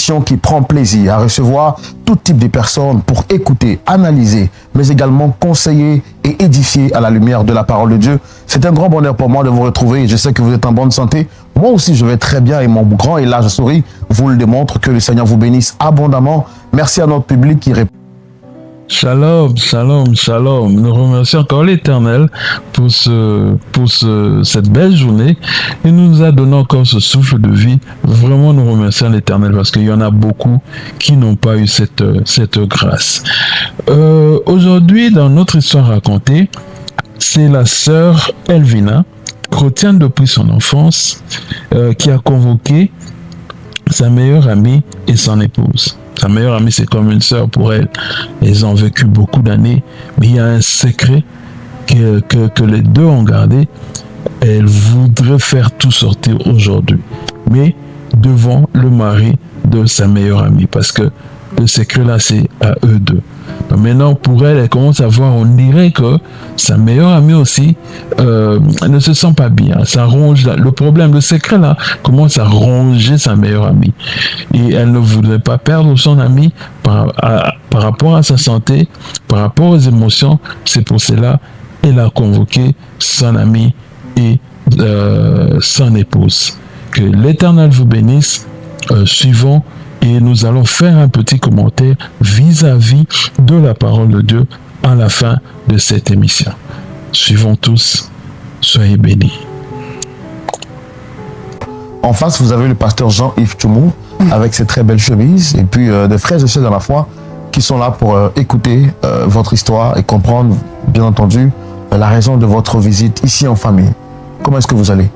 émission qui prend plaisir à recevoir tout type de personnes pour écouter, analyser, mais également conseiller et édifier à la lumière de la parole de Dieu. C'est un grand bonheur pour moi de vous retrouver. Je sais que vous êtes en bonne santé. Moi aussi, je vais très bien et mon grand et large sourire vous le démontre. Que le Seigneur vous bénisse abondamment. Merci à notre public qui répond. Shalom, shalom, shalom. Nous remercions encore l'Éternel pour cette belle journée. Il nous a donné encore ce souffle de vie. Vraiment, nous remercions l'Éternel parce qu'il y en a beaucoup qui n'ont pas eu cette grâce. Aujourd'hui, dans notre histoire racontée, c'est la sœur Elvina, chrétienne depuis son enfance, qui a convoqué sa meilleure amie et son épouse. Sa meilleure amie, c'est comme une sœur pour elle. Ils ont vécu beaucoup d'années, mais il y a un secret que les deux ont gardé. Elle voudrait faire tout sortir aujourd'hui, mais devant le mari de sa meilleure amie, parce que le secret là, c'est à eux deux. Donc maintenant, pour elle, elle commence à voir, on dirait que sa meilleure amie aussi ne se sent pas bien. Ça ronge, le problème, le secret là, commence à ronger sa meilleure amie. Et elle ne voudrait pas perdre son amie par rapport à sa santé, par rapport aux émotions. C'est pour cela qu'elle a convoqué son amie et son épouse. Que l'Éternel vous bénisse. Suivons. Et nous allons faire un petit commentaire vis-à-vis de la parole de Dieu à la fin de cette émission. Suivons tous, soyez bénis. En face, vous avez le pasteur Jean-Yves Tchoumou avec ses très belles chemises et puis des frères et sœurs dans la foi qui sont là pour écouter votre histoire et comprendre, bien entendu, la raison de votre visite ici en famille. Comment est-ce que vous allez?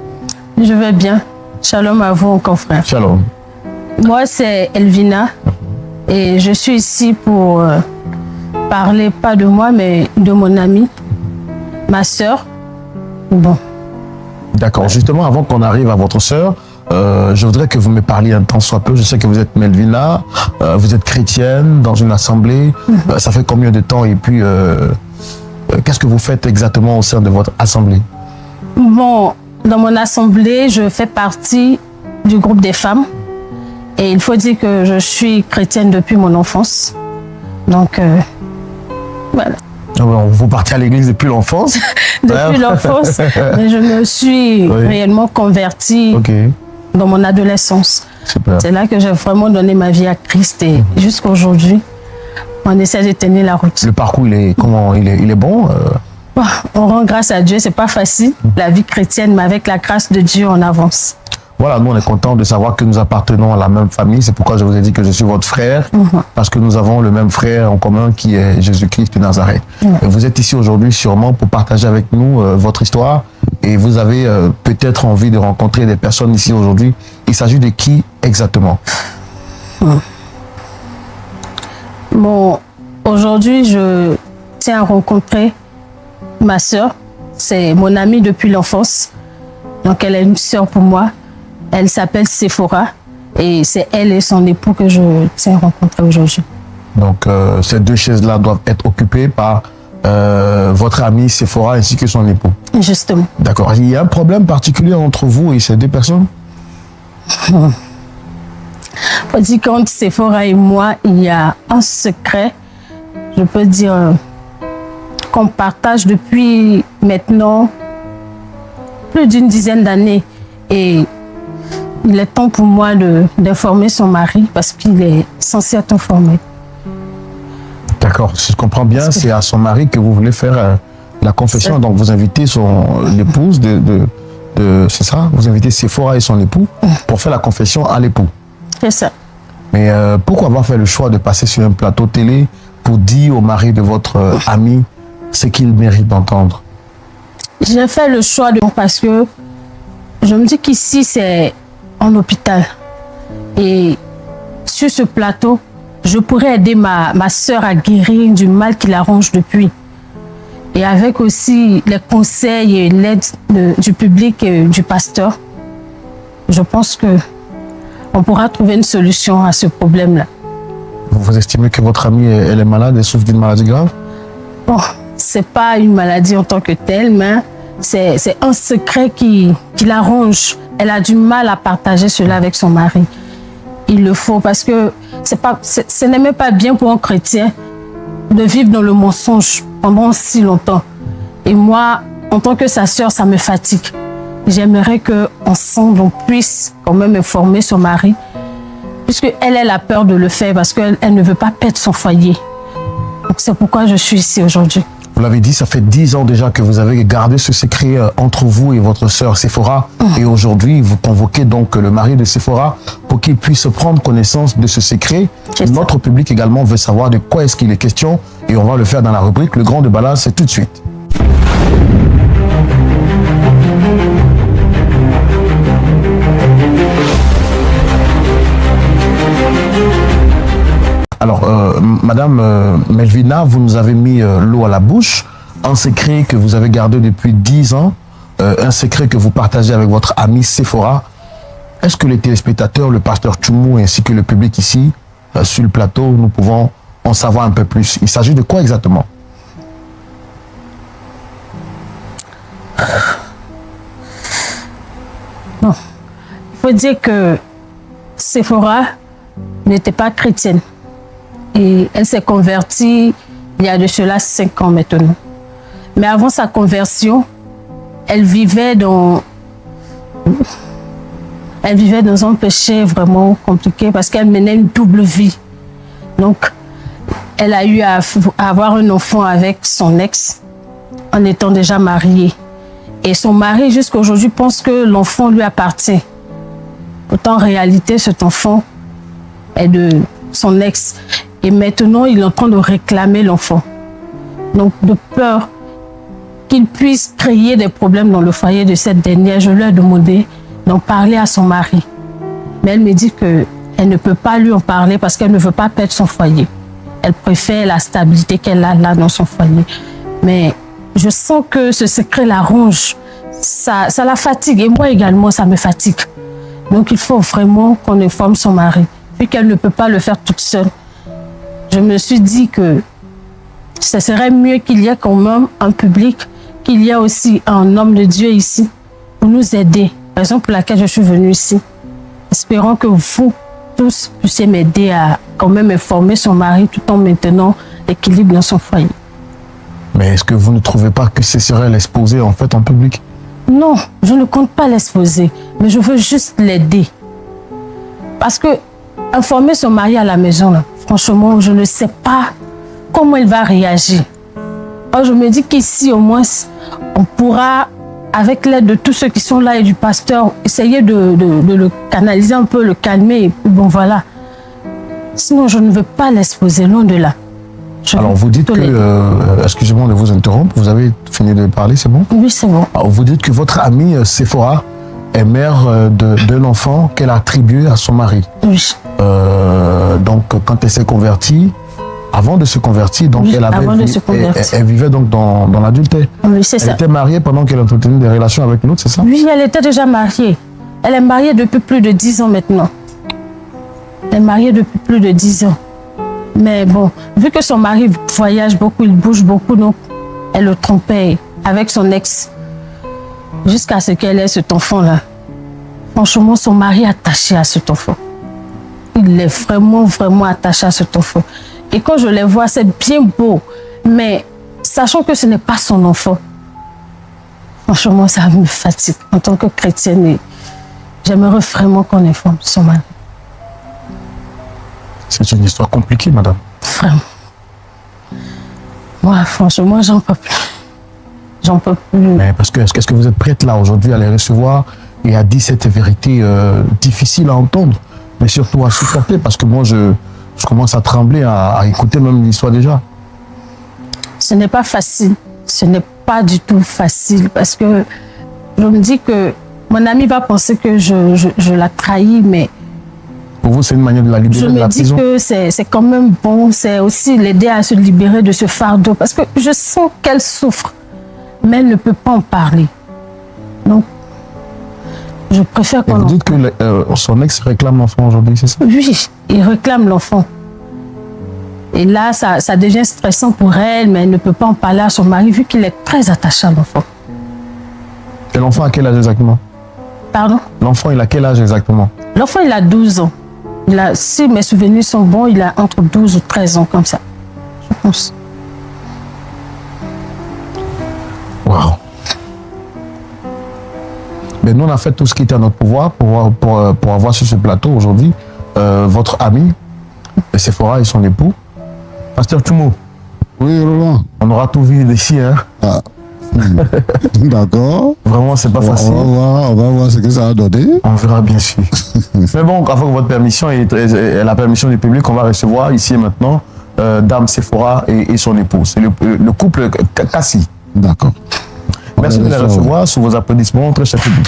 Je vais bien. Shalom à vous, mon confrère. Shalom. Moi, c'est Elvina et je suis ici pour parler pas de moi, mais de mon amie, ma sœur. Bon. D'accord. Justement, avant qu'on arrive à votre sœur, je voudrais que vous me parliez un temps soit peu. Je sais que vous êtes Melvina, vous êtes chrétienne dans une assemblée. Ça fait combien de temps et puis qu'est-ce que vous faites exactement au sein de votre assemblée? Bon, dans mon assemblée, je fais partie du groupe des femmes. Et il faut dire que je suis chrétienne depuis mon enfance. Donc, voilà. Vous partez à l'église depuis l'enfance? Depuis l'enfance. Mais je me suis réellement convertie dans mon adolescence. C'est là que j'ai vraiment donné ma vie à Christ. Et jusqu'à aujourd'hui, on essaie de tenir la route. Le parcours, il est bon? On rend grâce à Dieu. C'est pas facile, la vie chrétienne, mais avec la grâce de Dieu, on avance. Voilà, nous on est contents de savoir que nous appartenons à la même famille. C'est pourquoi je vous ai dit que je suis votre frère, parce que nous avons le même frère en commun qui est Jésus-Christ de Nazareth. Et vous êtes ici aujourd'hui sûrement pour partager avec nous votre histoire et vous avez peut-être envie de rencontrer des personnes ici aujourd'hui. Il s'agit de qui exactement? Bon, aujourd'hui je tiens à rencontrer ma sœur. C'est mon amie depuis l'enfance. Donc elle est une sœur pour moi. Elle s'appelle Sephora et c'est elle et son époux que je tiens à rencontrer aujourd'hui. Donc ces deux chaises-là doivent être occupées par votre amie Sephora ainsi que son époux. Justement. D'accord. Il y a un problème particulier entre vous et ces deux personnes? Faut dire qu'entre Sephora et moi, il y a un secret, je peux dire, qu'on partage depuis maintenant plus d'une dizaine d'années. Et il est temps pour moi d'informer son mari parce qu'il est censé être informé. D'accord, si je comprends bien, c'est à son mari que vous voulez faire la confession. Donc vous invitez l'épouse c'est ça? Vous invitez Sephora et son époux pour faire la confession à l'époux. C'est ça. Mais pourquoi avoir fait le choix de passer sur un plateau télé pour dire au mari de votre ami ce qu'il mérite d'entendre? J'ai fait le choix parce que je me dis qu'ici c'est en hôpital. Et sur ce plateau, je pourrais aider ma sœur à guérir du mal qui la ronge depuis. Et avec aussi les conseils et l'aide du public et du pasteur, je pense que on pourra trouver une solution à ce problème-là. Vous estimez que votre amie, elle est malade, elle souffre d'une maladie grave? Bon, c'est pas une maladie en tant que telle, mais c'est un secret qui la ronge. Elle a du mal à partager cela avec son mari. il le faut parce que ce n'est même pas bien pour un chrétien de vivre dans le mensonge pendant si longtemps. Et moi, en tant que sa sœur, ça me fatigue. J'aimerais qu'ensemble, on puisse quand même informer son mari, puisque elle a peur de le faire parce qu'elle ne veut pas perdre son foyer. Donc c'est pourquoi je suis ici aujourd'hui. Vous l'avez dit, ça fait 10 ans déjà que vous avez gardé ce secret entre vous et votre sœur Séphora. Et aujourd'hui, vous convoquez donc le mari de Séphora pour qu'il puisse prendre connaissance de ce secret. Notre public également veut savoir de quoi est-ce qu'il est question. Et on va le faire dans la rubrique Le Grand Déballage, c'est tout de suite. Alors, Madame Melvina, vous nous avez mis l'eau à la bouche, un secret que vous avez gardé depuis 10 ans, un secret que vous partagez avec votre amie Séphora. Est-ce que les téléspectateurs, le pasteur Tchoumou ainsi que le public ici, sur le plateau, nous pouvons en savoir un peu plus? Il s'agit de quoi exactement? Bon, il faut dire que Séphora n'était pas chrétienne. Et elle s'est convertie il y a de cela 5 ans maintenant. Mais avant sa conversion, elle vivait dans un péché vraiment compliqué parce qu'elle menait une double vie. Donc, elle a eu à avoir un enfant avec son ex en étant déjà mariée. Et son mari, jusqu'à aujourd'hui, pense que l'enfant lui appartient. Pourtant, en réalité, cet enfant est de son ex. Et maintenant, il est en train de réclamer l'enfant. Donc, de peur qu'il puisse créer des problèmes dans le foyer de cette dernière, je lui ai demandé d'en parler à son mari. Mais elle me dit qu'elle ne peut pas lui en parler parce qu'elle ne veut pas perdre son foyer. Elle préfère la stabilité qu'elle a là dans son foyer. Mais je sens que ce secret la ronge. Ça la fatigue. Et moi également, ça me fatigue. Donc, il faut vraiment qu'on informe son mari. Vu qu'elle ne peut pas le faire toute seule. Je me suis dit que ce serait mieux qu'il y ait quand même un public, qu'il y ait aussi un homme de Dieu ici pour nous aider. Raison pour laquelle je suis venue ici. Espérons que vous tous puissiez m'aider à quand même informer son mari tout en maintenant l'équilibre dans son foyer. Mais est-ce que vous ne trouvez pas que ce serait l'exposer en fait en public? Non, je ne compte pas l'exposer, mais je veux juste l'aider. Parce que informer son mari à la maison, là, franchement, je ne sais pas comment il va réagir. Alors, je me dis qu'ici, au moins, on pourra, avec l'aide de tous ceux qui sont là et du pasteur, essayer de le canaliser un peu, le calmer. Et puis, bon, voilà. Sinon, je ne veux pas l'exposer, loin de là. Alors, vous dites que... excusez-moi de vous interrompre, vous avez fini de parler, c'est bon? Oui, c'est bon. Alors, vous dites que votre amie Séphora est mère d'un enfant qu'elle a attribué à son mari. Oui. Donc, quand elle s'est convertie, avant de se convertir, donc oui, elle vivait donc dans l'adultère. Oui, c'est ça. Elle était mariée pendant qu'elle entretenait des relations avec l'autre, c'est ça? Oui, elle était déjà mariée. Elle est mariée depuis plus de 10 ans maintenant. Elle est mariée depuis plus de 10 ans. Mais bon, vu que son mari voyage beaucoup, il bouge beaucoup, donc elle le trompait avec son ex jusqu'à ce qu'elle ait cet enfant-là. Franchement, son mari est attaché à cet enfant. Il est vraiment, vraiment attaché à cet enfant. Et quand je les vois, c'est bien beau. Mais sachant que ce n'est pas son enfant, franchement, ça me fatigue en tant que chrétienne. Et j'aimerais vraiment qu'on informe son mari. C'est une histoire compliquée, madame. Vraiment. Moi, franchement, j'en peux plus. J'en peux plus. Mais parce que, est-ce que vous êtes prête là aujourd'hui à les recevoir et à dire cette vérité difficile à entendre, mais surtout à supporter? Parce que moi, je commence à trembler, à écouter même l'histoire déjà. Ce n'est pas facile. Ce n'est pas du tout facile parce que je me dis que mon ami va penser que je la trahis, mais pour vous, c'est une manière de la libérer de la prison? Je me dis que c'est quand même bon, c'est aussi l'aider à se libérer de ce fardeau parce que je sens qu'elle souffre, mais elle ne peut pas en parler. Donc, je préfère qu'on... Vous dites que son ex réclame l'enfant aujourd'hui, c'est ça? Oui, il réclame l'enfant. Et là, ça devient stressant pour elle, mais elle ne peut pas en parler à son mari vu qu'il est très attaché à l'enfant. Et l'enfant a quel âge exactement? Pardon? L'enfant, il a quel âge exactement? L'enfant, il a 12 ans. si mes souvenirs sont bons, il a entre 12 ou 13 ans comme ça. Je pense. Waouh. Mais nous, on a fait tout ce qui était à notre pouvoir pour avoir sur ce plateau aujourd'hui votre ami, Sephora et son époux, Pasteur Tumo. Oui, Roland. On aura tout vu d'ici, hein. Ah. D'accord. Vraiment, c'est pas facile. On va voir ce que ça a donné. On verra bien sûr. Mais bon, avec votre permission et la permission du public, on va recevoir ici et maintenant Dame Sephora et son époux. C'est le couple Kassi. D'accord. Merci de les recevoir sous vos applaudissements, très cher public.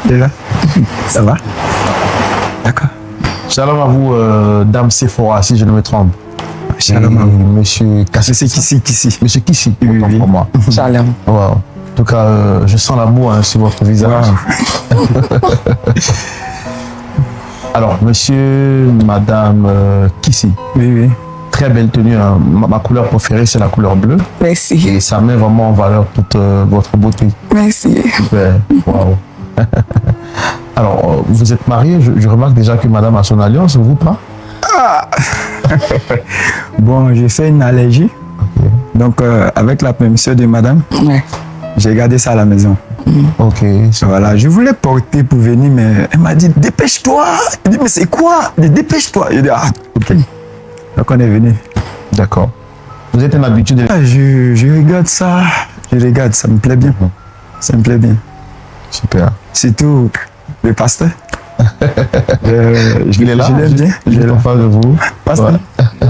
T'es là? Ça va? D'accord. Shalom à vous, Dame Sephora, si je ne me trompe. Shalom à vous. Monsieur Kassi. C'est Kissi. Monsieur Kissi, Oui, autant oui. pour moi. Shalom. Wow. En tout cas, je sens l'amour sur votre visage. Alors, monsieur, madame Kissi, Oui. très belle tenue. Hein. Ma couleur préférée, c'est la couleur bleue. Merci. Et ça met vraiment en valeur toute votre beauté. Merci. Super. Waouh. Alors, vous êtes marié. Je remarque déjà que madame a son alliance, vous pas? Bon, j'ai fait une allergie. Donc, avec la permission de madame, Ouais. j'ai gardé ça à la maison. Ok. Voilà, je voulais porter pour venir, mais elle m'a dit dépêche-toi. Je dis mais c'est quoi? Je dis dépêche-toi. Je dis ah, ok. Donc on est venu. D'accord. Vous êtes un habitué de... Ah, je regarde ça. Ça me plaît bien. Ça me plaît bien. Super. Surtout le pasteur. Il est là. Je l'aime bien. Je Je ne parle pas de vous. Pasteur. Ouais.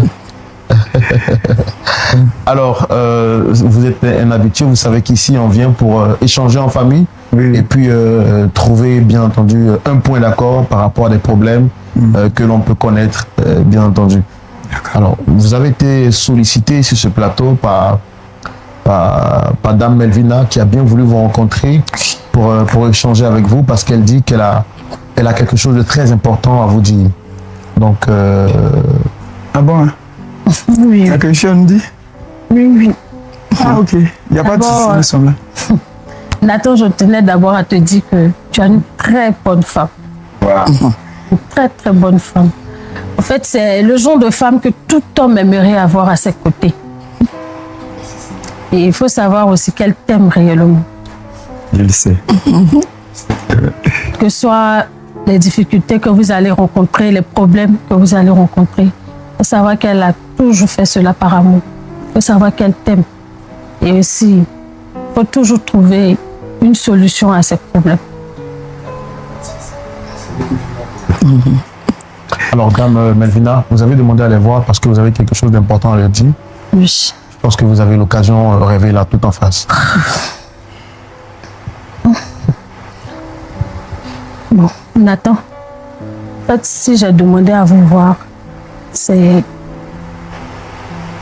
Alors, vous êtes un habitué, vous savez qu'ici, on vient pour échanger en famille Oui. et puis trouver, bien entendu, un point d'accord par rapport à des problèmes que l'on peut connaître, bien entendu. Alors, vous avez été sollicité sur ce plateau par Dame Melvina qui a bien voulu vous rencontrer pour échanger avec vous parce qu'elle dit qu'elle a quelque chose de très important à vous dire. Donc, Ah bon? Oui, Il y a quelque chose à me dire? oui. Ah ok. Il n'y a pas de souci, D'abord, nous sommes là. Nathan, je tenais d'abord à te dire que tu as une très bonne femme. Une très, très bonne femme. En fait, c'est le genre de femme que tout homme aimerait avoir à ses côtés. Et il faut savoir aussi qu'elle t'aime réellement. Je le sais. Que ce soit les difficultés que vous allez rencontrer, les problèmes que vous allez rencontrer, il faut savoir qu'elle a toujours fait cela par amour. Il faut savoir qu'elle t'aime. Et aussi, il faut toujours trouver une solution à ces problèmes. alors, Dame Melvina, vous avez demandé à les voir parce que vous avez quelque chose d'important à leur dire. Oui. Je pense que vous avez l'occasion de rêver là tout en face. Bon, Nathan, en fait, si j'ai demandé à vous voir, c'est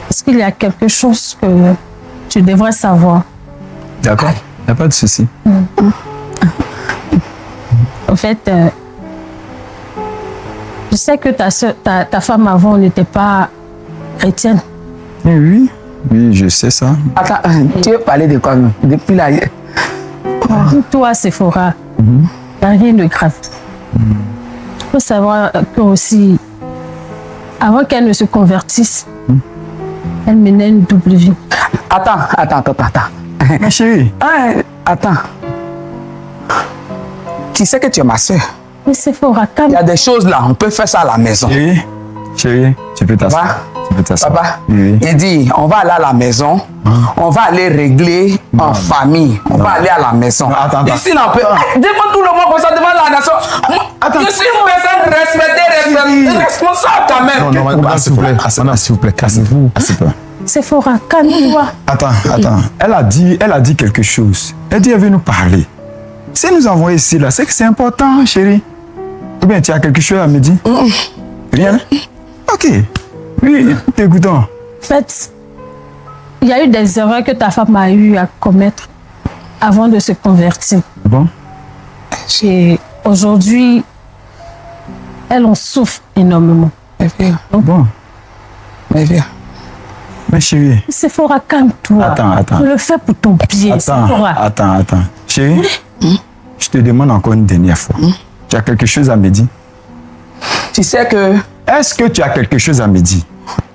parce qu'il y a quelque chose que tu devrais savoir. D'accord. Il n'y a pas de souci. En fait, je sais que ta femme avant n'était pas chrétienne. Oui, je sais ça. Attends, tu veux parler de quoi même? Depuis là. Toi, Sephora, il n'y a rien de grave. Il faut savoir que aussi, avant qu'elle ne se convertisse, elle menait une double vie. Attends. Ma chérie. Attends. Tu sais que tu es ma soeur. Mais Sephora, Il calme. y a des choses là, on peut faire ça à la maison. Chérie, tu peux t'asseoir. Papa, Tu peux t'asseoir. Papa, Oui. il dit, on va aller à la maison, on va aller régler en famille, on va aller à la maison. Attends. Ici, là, on peut... devant tout le monde comme ça, devant la nation. Je suis une personne respectée, responsable quand même. Non, madame, s'il vous plaît. Madame, s'il vous plaît, calmez-vous. Sephora, calme-toi. Attends. Elle a dit quelque chose. Elle dit, elle veut nous parler. Si elle nous a envoyé ici, là, c'est que c'est important, chérie. Ou bien, tu as quelque chose à me dire? Rien? Ok. Oui, t'écoutons. En fait, il y a eu des erreurs que ta femme a eu à commettre avant de se convertir. Bon? Et aujourd'hui, elle en souffre énormément. Bon. Mais viens. Mais chérie. Sephora, calme-toi. Attends. Je le fais pour ton bien, Sephora. Attends. Chérie, je te demande encore une dernière fois. Tu as quelque chose à me dire? Tu sais que Est-ce que tu as quelque chose à me dire?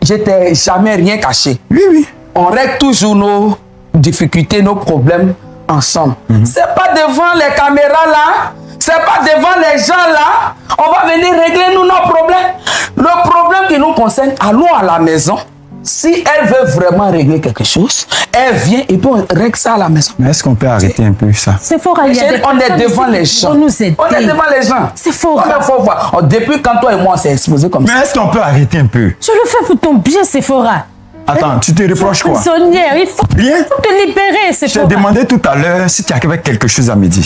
je t'ai jamais rien caché. Oui. On règle toujours nos difficultés, nos problèmes ensemble. C'est pas devant les caméras là, c'est pas devant les gens là. On va venir régler nous nos problèmes. Le problème qui nous concerne, allons à la maison. Si elle veut vraiment régler quelque chose, elle vient et puis on règle ça à la maison. Mais est-ce qu'on peut arrêter un peu ça? Sephora, il y a des On est personnes devant ici les qui gens. vont nous aider. On est devant les gens. Sephora. Il faut voir. Depuis quand toi et moi on s'est exposé comme ça. Mais est-ce qu'on peut arrêter un peu? Je le fais pour ton bien, Sephora. Attends, tu te reproches quoi? Prisonnière, il faut Rien. te libérer, Je t'ai Sephora. demandé tout à l'heure si tu avais quelque chose à me dire.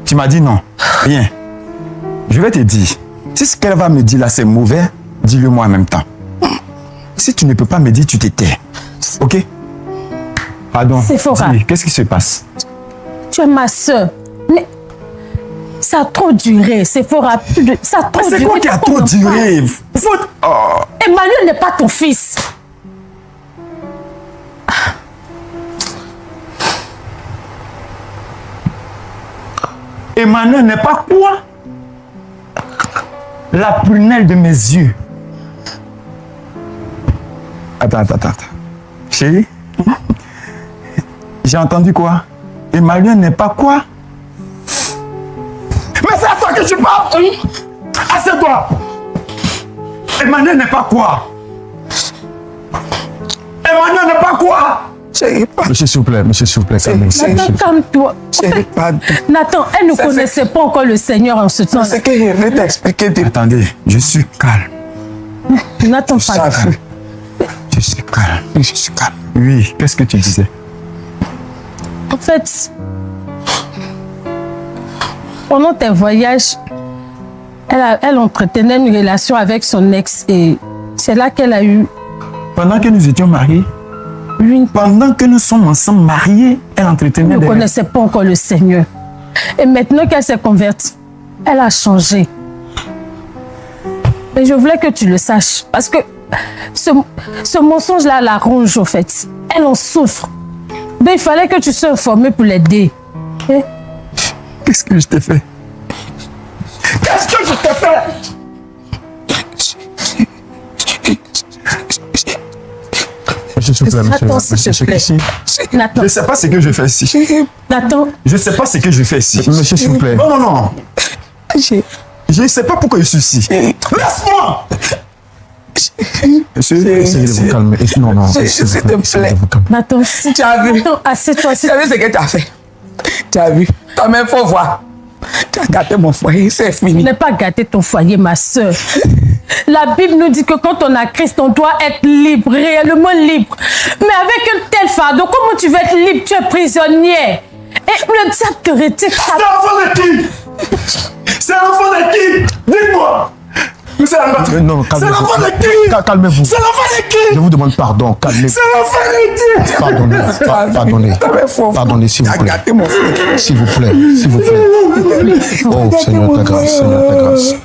Tu m'as dit non. Rien. Je vais te dire. Si ce qu'elle va me dire là c'est mauvais, dis-le moi en même temps. Si tu ne peux pas me dire, tu te tais. Ok? Pardon. Sephora. Dis, qu'est-ce qui se passe? Tu es ma soeur. Mais ça a trop duré, Sephora. Ça a trop Mais duré. c'est quoi qui a trop duré? Oh. Emmanuel n'est pas ton fils. Emmanuel n'est pas quoi? La prunelle de mes yeux. Attends. Chérie? J'ai entendu quoi? Emmanuel n'est pas quoi? Mais c'est à toi que je parle! Assieds-toi! Emmanuel n'est pas quoi? Emmanuel n'est pas quoi? Chérie, Monsieur, s'il vous plaît, calmez-vous. Nathan, calme-toi. chérie, pardon. Nathan, elle ne Ça, connaissait pas encore le Seigneur en ce temps. C'est que je vais t'expliquer depuis. Attendez, je suis calme. Nathan, Ça pas. va. Je suis calme. Oui, qu'est-ce que tu disais? En fait, pendant tes voyages, elle entretenait une relation avec son ex et c'est là qu'elle a eu Pendant que nous étions mariés, lui. pendant que nous sommes ensemble mariés, elle Elle entretenait ne des... connaissait pas encore le Seigneur. Et maintenant qu'elle s'est convertie, elle a changé. Mais je voulais que tu le saches. Parce que ce mensonge-là la ronge, au fait. Elle en souffre. Mais il fallait que tu sois informé pour l'aider. Eh? Qu'est-ce que je t'ai fait? Qu'est-ce que je t'ai fait? Monsieur, s'il vous plaît, Attends, s'il te monsieur, plaît. ici. Nathan, Je ne sais pas ce que je fais ici. Nathan, Je ne sais pas ce que je fais ici. Monsieur, s'il vous plaît. Non. Je ne sais pas pourquoi je suis ici. Laisse-moi! Monsieur, Essayez de vous calmer. Non, S'il s'il vous te plaît, plaît. essayez de vous calmer. Nathan, Tu as vu? Nathan, assieds-toi. Tu as vu ce que tu as fait? Tu as vu? Toi-même, faut voir. Tu as gâté mon foyer, c'est fini. Ne pas gâter ton foyer, ma soeur. La Bible nous dit que quand on a Christ, on doit être libre, réellement libre. Mais avec un tel fardeau, comment tu veux être libre? Tu es prisonnière. Et le diable te retire. c'est l'enfant de qui? C'est l'enfant de qui? Dis-moi! Monsieur Albert, Non, c'est l'enfant calmez-vous. de qui? Calmez-vous. C'est l'enfant de qui? Je vous demande pardon. Calmez-vous. C'est l'enfant de qui? Pardonnez, s'il vous Tu as plaît. gâté mon foyer. S'il vous plaît. Oh, Seigneur, ta grâce.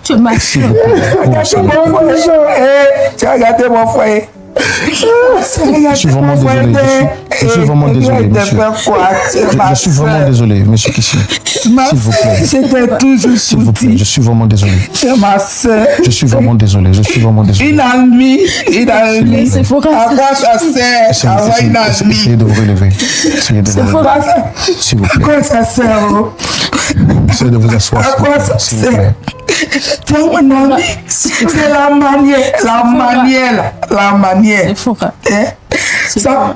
Tu es ma S'il vous plaît. Oh, Seigneur. Tu as gâté mon foyer. Je suis vraiment désolé. Je suis vraiment désolé, monsieur. Je suis vraiment désolé, monsieur Kissi. S'il vous plaît. J'étais toujours S'il vous plaît, je suis vraiment désolé. C'est ma soeur. Je suis vraiment désolé. Une amie. C'est faux. Avoir sa sœur. Avoir une amie. Essayez de vous relever. Essayez de vous relever. S'il vous plaît. Quoi sa sœur? Essayez de vous asseoir, s'il vous plaît. C'est mon ami. C'est la manière. C'est faux. Hein? Ça...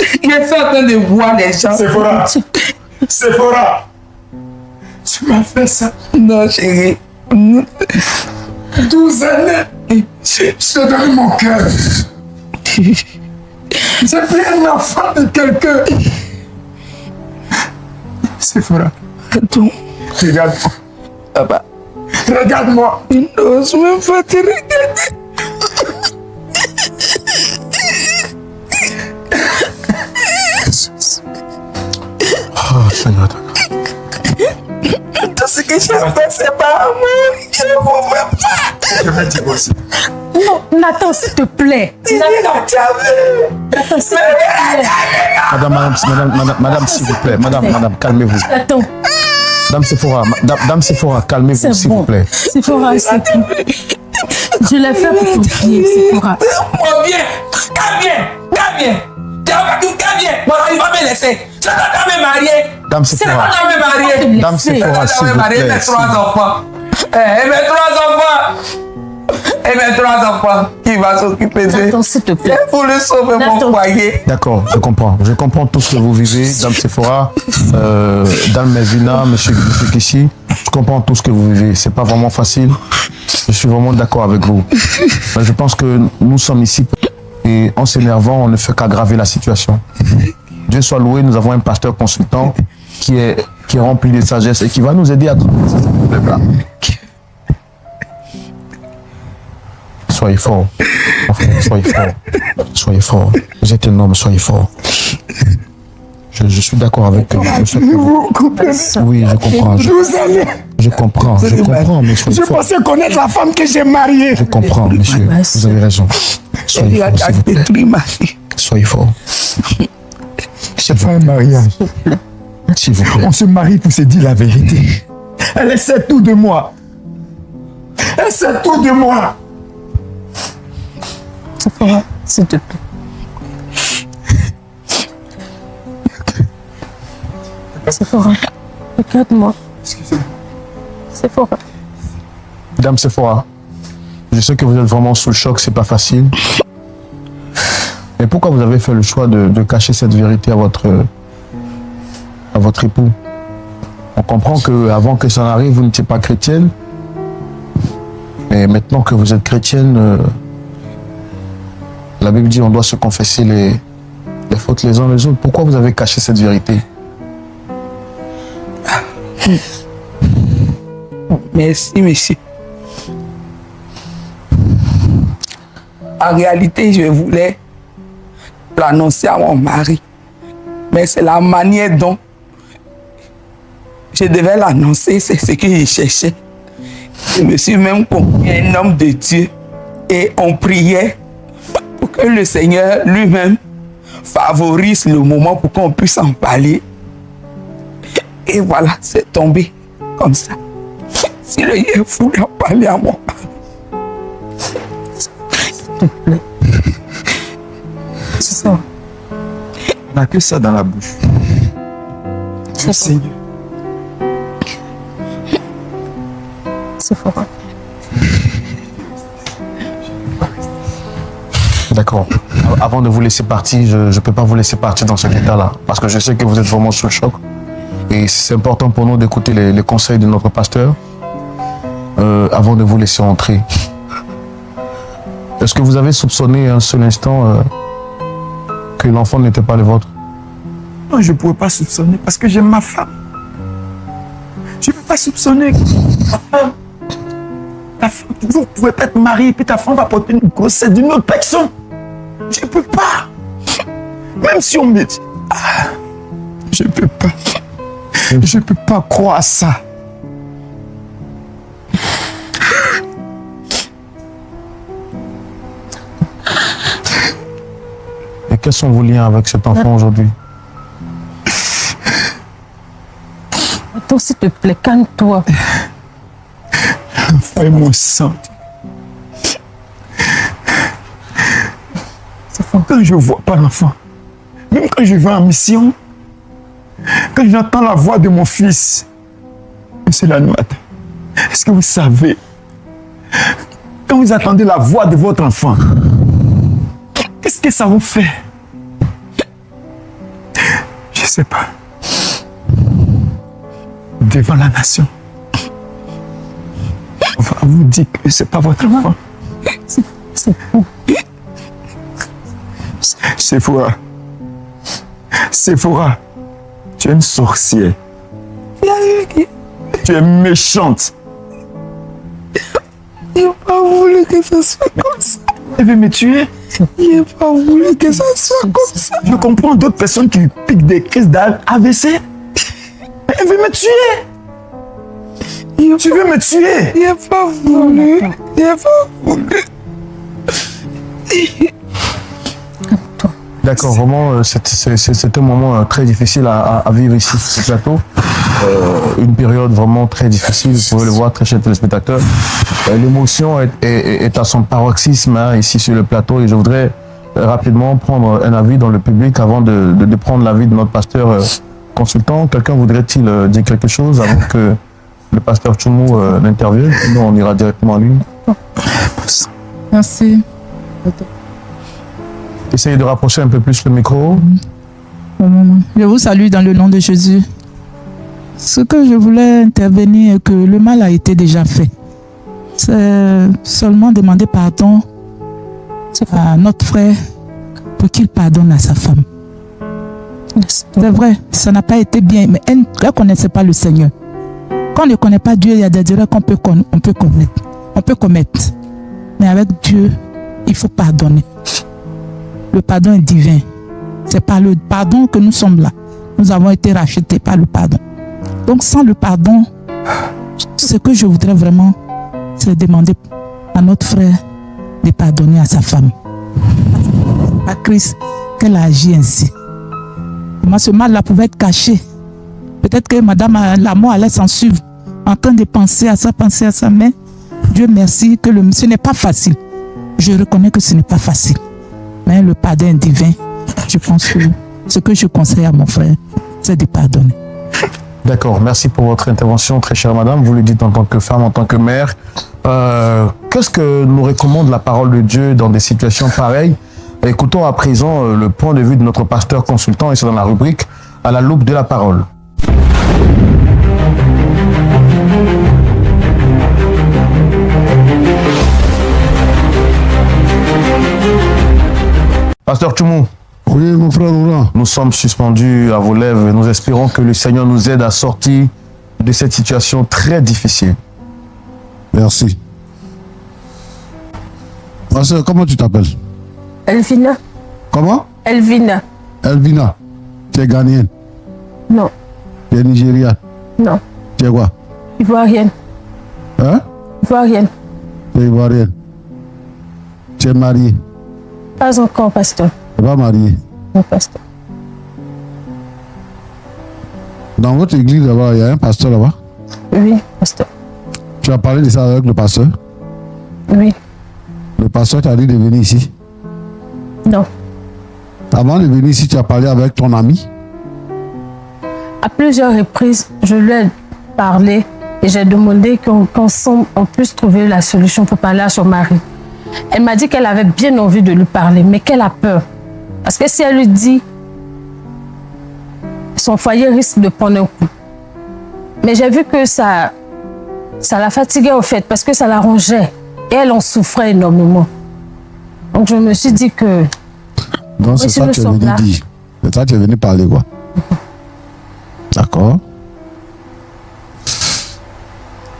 Je suis en train de voir les gens. Sephora! Tu m'as fait ça? Non, chérie. 12 années! Je te donne mon cœur! J'ai pris un enfant de quelqu'un! Sephora, regarde-moi! Papa, Regarde-moi! je n'ose même pas te regarder. Oh, Seigneur, ta grâce. que j'ai fait, c'est pas amour. Je ne pouvais pas. Je vais divorcer. Non, Nathan, s'il te plaît. Nathan, s'il te plaît. Madame, s'il vous plaît. Madame, calmez-vous. Nathan, Dame Sephora, calmez-vous, c'est s'il bon. vous plaît. Sephora, c'est tout. Je l'ai fait pour ton pied, Sephora. Mon bien, calme-bien. Tu vas tout calme-bien. Bon, il va me laisser. Je ne vais pas me marier. Dame Je ne vais Sephora, pas me marier. Dame Sephora, s'il vous marier plaît. mes 3 enfants. Et mes 3 enfants. Et mes 3 enfants. Qui va s'occuper de Nathan, s'il te plaît. pour le sauver mon Nathan. foyer. D'accord, je comprends. Je comprends tout ce que vous vivez, Dame Sephora, Dame Melvina, Monsieur Kishi. Je comprends tout ce que vous vivez. C'est pas vraiment facile. Je suis vraiment d'accord avec vous. Mais je pense que nous sommes ici et en s'énervant, on ne fait qu'aggraver la situation. Dieu soit loué, nous avons un pasteur consultant qui est rempli de sagesse et qui va nous aider à trouver ces problèmes-là. Soyez fort. Enfin, soyez fort. Soyez fort. Vous êtes un homme, soyez fort. Je suis d'accord avec le fait que vous... Oui, je comprends. Je comprends, mais soyez fort. pensais connaître la femme que j'ai mariée. Je comprends, monsieur. Vous avez raison. Soyez fort, s'il vous plaît. détruit ma vie. Soyez fort. C'est pas un mariage. S'il vous plaît. On se marie pour se dire la vérité. Elle sait tout de moi. Elle sait tout de moi. Sephora, s'il te plaît. Sephora, regarde-moi. Sephora. Dame Sephora, je sais que vous êtes vraiment sous le choc, c'est pas facile. Mais pourquoi vous avez fait le choix de cacher cette vérité à votre époux? On comprend que avant que ça n'arrive, vous n'étiez pas chrétienne. Mais maintenant que vous êtes chrétienne, la Bible dit on doit se confesser les fautes les uns les autres. Pourquoi vous avez caché cette vérité? Merci, monsieur. En réalité, je voulais l'annoncer à mon mari. Mais c'est la manière dont je devais l'annoncer, c'est ce que je cherchais. Je me suis même confié à un homme de Dieu et on priait pour que le Seigneur lui-même favorise le moment pour qu'on puisse en parler. Et voilà, c'est tombé comme ça. Si le Dieu voulait en parler à mon mari. S'il te plaît. Sephora. On n'a que ça dans la bouche. Sephora. Seigneur. Sephora. D'accord. Avant de vous laisser partir, je ne peux pas vous laisser partir dans cet état-là. Parce que je sais que vous êtes vraiment sous le choc. Et c'est important pour nous d'écouter les conseils de notre pasteur avant de vous laisser entrer. Est-ce que vous avez soupçonné un seul instant que l'enfant n'était pas le vôtre? Non, je ne pourrais pas soupçonner parce que j'aime ma femme. Je ne peux pas soupçonner ma femme. Ta femme, vous pouvez pas être marié et ta femme va porter une grossesse d'une autre personne. Je ne peux pas. Même si on me dit, je ne peux pas. Je ne peux pas croire à ça. Et quels sont vos liens avec cet enfant aujourd'hui? Attends, s'il te plaît, calme-toi. L'enfant est mon sang. Quand je ne vois pas l'enfant, même quand je vais en mission, quand j'entends la voix de mon fils, monsieur l'animateur, est-ce que vous savez, quand vous attendez la voix de votre enfant, qu'est-ce que ça vous fait? Je ne sais pas. Devant la nation, on va vous dire que ce n'est pas votre enfant. C'est fou. Sephora, tu es une sorcière. Tu es méchante. Il n'a pas voulu que ça soit comme ça. Elle veut me tuer. Il n'a pas voulu que ça soit comme ça. Je comprends d'autres personnes qui piquent des crises d'AVC. Elle veut me tuer. Tu veux me tuer? Il n'a pas voulu. Il n'a pas voulu. D'accord, vraiment, c'est un moment très difficile à vivre ici sur ce plateau. Une période vraiment très difficile, vous pouvez le voir, très chers téléspectateurs. L'émotion est à son paroxysme ici sur le plateau et je voudrais rapidement prendre un avis dans le public avant de prendre l'avis de notre pasteur consultant. Quelqu'un voudrait-il dire quelque chose avant que le pasteur Tchoumou n'intervienne? Sinon, on ira directement à lui. Merci. Essayez de rapprocher un peu plus le micro. Je vous salue dans le nom de Jésus. Ce que je voulais intervenir est que le mal a été déjà fait. C'est seulement demander pardon à notre frère pour qu'il pardonne à sa femme. C'est vrai, ça n'a pas été bien, mais elle ne connaissait pas le Seigneur. Quand on ne connaît pas Dieu, il y a des erreurs qu'on peut commettre. Mais avec Dieu, il faut pardonner. Le pardon est divin. C'est par le pardon que nous sommes là. Nous avons été rachetés par le pardon. Donc sans le pardon, ce que je voudrais vraiment, c'est demander à notre frère de pardonner à sa femme. À Christ, qu'elle a agi ainsi. Moi, ce mal-là pouvait être caché. Peut-être que madame, la mort allait s'en suivre, en train de penser à ça, mais Dieu merci que ce n'est pas facile. Je reconnais que ce n'est pas facile. Mais le pardon est divin. Je pense que ce que je conseille à mon frère, c'est de pardonner. D'accord, merci pour votre intervention, très chère madame. Vous le dites en tant que femme, en tant que mère. Qu'est-ce que nous recommande la parole de Dieu dans des situations pareilles? Écoutons à présent le point de vue de notre pasteur consultant, et c'est dans la rubrique « À la loupe de la parole ». Pasteur Tchoumou. Oui, mon frère Roland. Nous sommes suspendus à vos lèvres et nous espérons que le Seigneur nous aide à sortir de cette situation très difficile. Merci. Ma soeur, comment tu t'appelles? Elvina. Comment? Elvina. Elvina. Tu es ghanéenne? Non. Tu es nigériane? Non. Tu es quoi? Ivoirienne. Hein? Ivoirienne. Tu es ivoirienne. Tu es mariée? Pas encore, pasteur. Tu n'es pas mariée? Non, pasteur. Dans votre église là-bas, il y a un pasteur là-bas? Oui, pasteur. Tu as parlé de ça avec le pasteur? Oui. Le pasteur t'a dit de venir ici? Non. Avant de venir ici, tu as parlé avec ton ami? À plusieurs reprises, je lui ai parlé et j'ai demandé qu'ensemble, on puisse trouver la solution pour parler à son mari. Elle m'a dit qu'elle avait bien envie de lui parler, mais qu'elle a peur. Parce que si elle lui dit, son foyer risque de prendre un coup. Mais j'ai vu que ça la fatiguait en fait, parce que ça la rongeait. Et elle en souffrait énormément. Donc je me suis dit que... Donc c'est ça que tu es venu dire. C'est ça que tu es venu parler quoi. D'accord.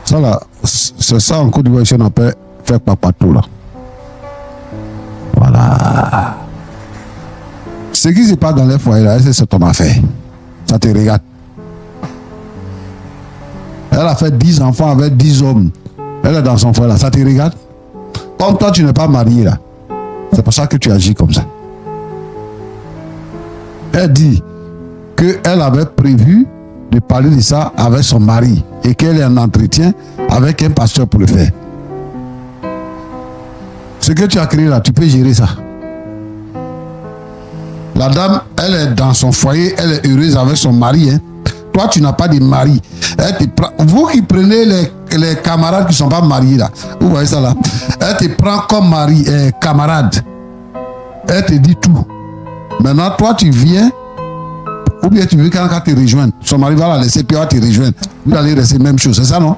Ça là, c'est ça en Côte d'Ivoire, on appelle faire papatou là. Voilà. Ce qui se passe dans les foyers là, c'est ton affaire. Ça te regarde. Elle a fait 10 enfants avec 10 hommes. Elle est dans son foyer là, ça te regarde. Comme toi tu n'es pas marié là. C'est pour ça que tu agis comme ça. Elle dit qu'elle avait prévu de parler de ça avec son mari et qu'elle est en entretien avec un pasteur pour le faire. Ce que tu as créé là, tu peux gérer ça. La dame, elle est dans son foyer, elle est heureuse avec son mari. Hein. Toi, tu n'as pas de mari. Elle te prend, vous qui prenez les camarades qui ne sont pas mariés là, vous voyez ça là, elle te prend comme mari, camarade. Elle te dit tout. Maintenant, toi, tu viens, ou bien tu veux qu'elle te rejoigne. Son mari va la laisser, puis elle va te rejoindre. Vous allez rester même chose, c'est ça, non?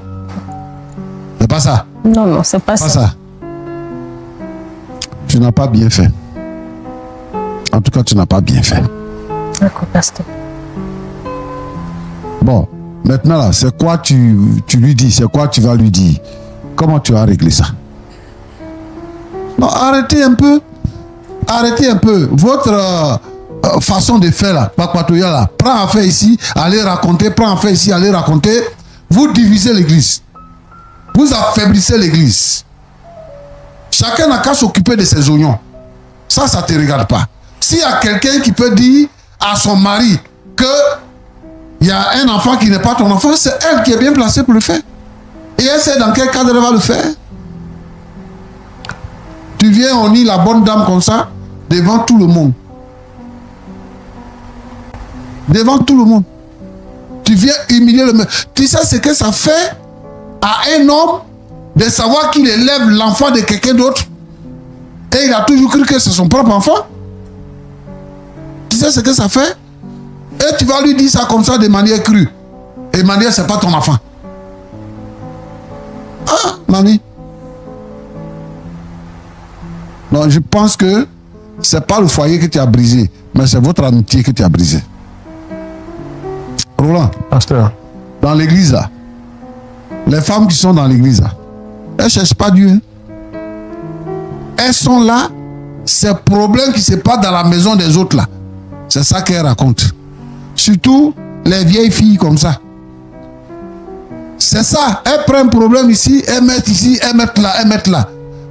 C'est pas ça? Non, non, c'est pas ça. Tu n'as pas bien fait. En tout cas, tu n'as pas bien fait. D'accord, pasteur. Bon, maintenant là, c'est quoi tu lui dis? C'est quoi tu vas lui dire? Comment tu vas régler ça? Non, arrêtez un peu. Arrêtez un peu. Votre façon de faire là, Pakpatoya là, prends affaire ici, allez raconter, prends affaire ici, allez raconter. Vous divisez l'église. Vous affaiblissez l'église. Chacun n'a qu'à s'occuper de ses oignons. Ça ne te regarde pas. S'il y a quelqu'un qui peut dire à son mari qu'il y a un enfant qui n'est pas ton enfant, c'est elle qui est bien placée pour le faire. Et elle sait dans quel cadre elle va le faire. Tu viens, on nie la bonne dame comme ça, devant tout le monde. Devant tout le monde. Tu viens humilier le mec. Tu sais ce que ça fait à un homme de savoir qu'il élève l'enfant de quelqu'un d'autre et il a toujours cru que c'est son propre enfant. Tu sais ce que ça fait? Et tu vas lui dire ça comme ça de manière crue. Et manière, c'est pas ton enfant. Ah, Mani. Non, je pense que c'est pas le foyer que tu as brisé, mais c'est votre amitié que tu as brisé. Roland, Pasteur. dans l'église là, les femmes qui sont dans l'église là, elles ne cherchent pas Dieu. Elles sont là, ces problèmes qui se passent dans la maison des autres là, c'est ça qu'elles racontent. Surtout les vieilles filles comme ça. C'est ça, elles prennent un problème ici, elles mettent ici, elles mettent là, elles mettent là.